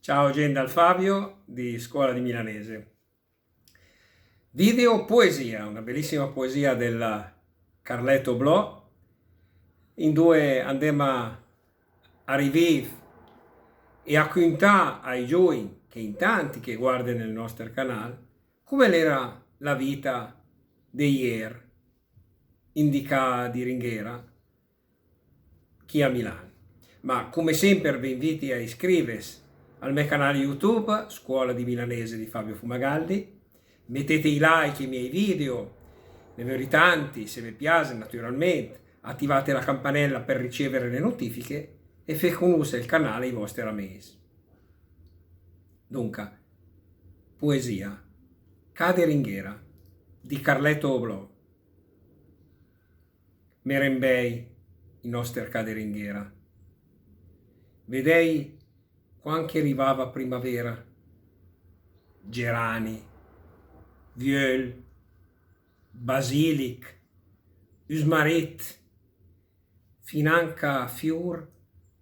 Ciao Gendal Fabio di Scuola di Milanese. Video poesia, una bellissima poesia del Carletto Blò. In due andiamo a rivivere e a raccontare ai giovani, che in tanti che guardano il nostro canale, come era la vita di ieri, indica di Ringhera, chi a Milano. Ma come sempre vi invito a iscriversi al mio canale YouTube, Scuola di Milanese di Fabio Fumagalli. Mettete i like ai miei video, ne veri tanti, se vi piace naturalmente. Attivate la campanella per ricevere le notifiche e fate conoscere il canale ai vostri amici. Dunque, poesia, Cade Ringhera, di Carletto Oblò. Merembei i nostri Cade Ringhera. Vedei quando arrivava primavera, gerani, viol, basilic, usmaret, financa fior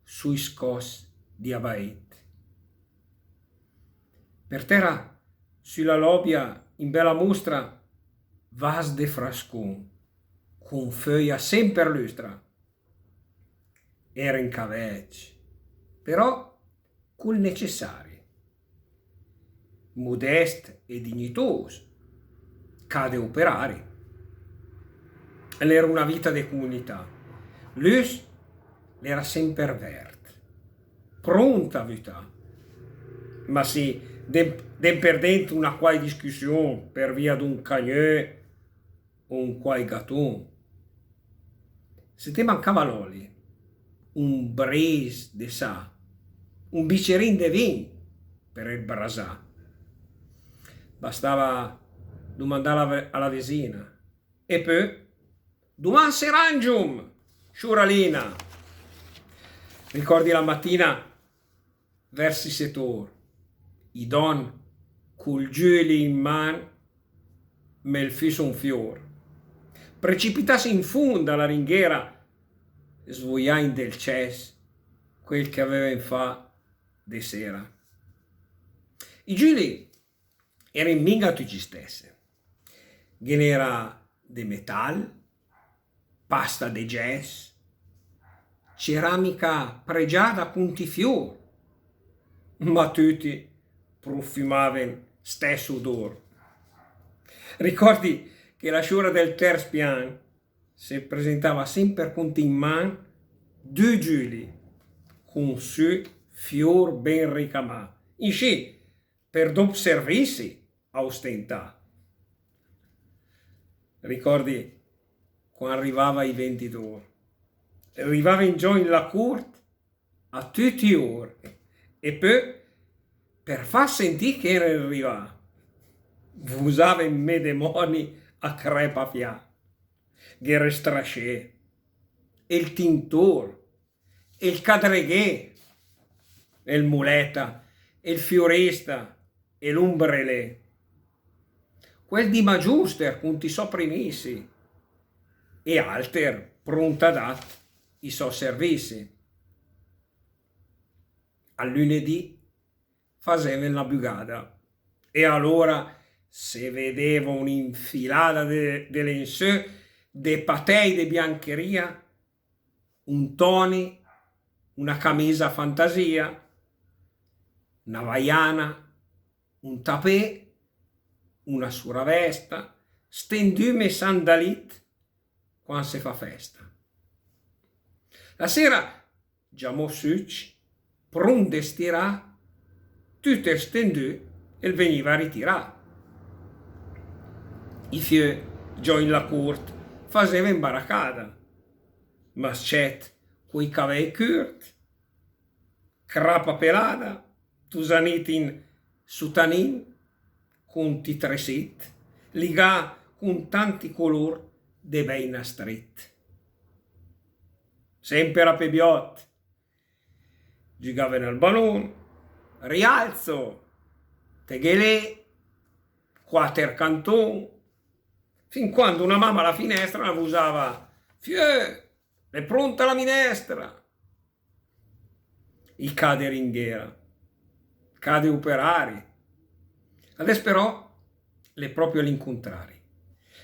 sui scos di abaet. Per terra, sulla lobbia, in bella mostra, vas de frascon, con foglia sempre lustra. Era in cavecci, però col necessario, modest e dignitoso, cade operari. Era una vita di comunità. Lui era sempre verde, pronta a vita, ma sì, den perdente una quai discussione per via d'un cagnò o un quai gatton. Se te mancava l'olio, un brise de sa, un biccherin de vin per il brasà. Bastava domandare alla vesina. E poi, duman serangium, sciuralina. Ricordi la mattina, versi settor, i don col giuli in man, me il fiso un fior. Precipitasi in funda alla ringhiera, svogliai in del ces quel che aveva in fa de sera. I giuli erano in minga tutti stessi. Genera de metal, pasta de jazz, ceramica pregiata puntifior, ma tutti profumavano stesso odore. Ricordi che la sciura del terzo piano si presentava sempre con in mano due giuli con su fior ben ricamà, in sci per dopo servizi a ostentà. Ricordi quando arrivava i venditori, arrivava in giù in la corte a tutti gli ori e poi per far sentire che era arrivato usava i medemoni a crepa fià, che strasce, e il tintor, e il cadreghè, e il muleta, e il fiorista, e l'ombrelè. Quel di Magiuster con i so primissimi, e alter pronta dat i so servizi. Al lunedì faceva la bugada, e allora se vedeva un'infilata de lençeux, de patei de biancheria, un toni, una camisa fantasia, una vaiana, un tapè, una suravesta, stendume sandalit quando si fa festa. La sera, giamò succi, pronde stirà, tutte stendù e veniva a ritirare. I fioi, già in la corte, faceva imbaracata, ma c'et coi cavei curt, crapa pelata, tusanit in sutanin, con ti tresit, ligà con tanti color de bei nastret. Sempre a pebiot, giocava nel ballone, rialzo, teghelè, quater canton, fin quando una mamma alla finestra la usava: «Fieu, è pronta la minestra!» I cade ringhera, cade operari. Adesso però è proprio l'incontrario,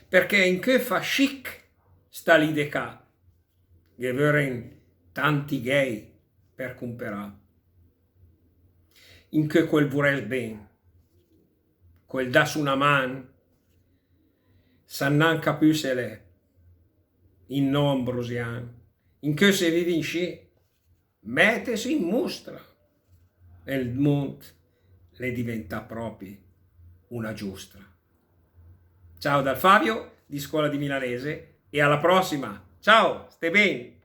perché in che fa chic sta l'idea che avere tanti gay per comprare, in che quel vorrei ben, quel das una man, sannan capusele in no ambrosiano, in che se vive in sci, mettesi in mostra e il mondo le diventa proprio una giostra. Ciao dal Fabio di Scuola di Milanese e alla prossima. Ciao, stai bene?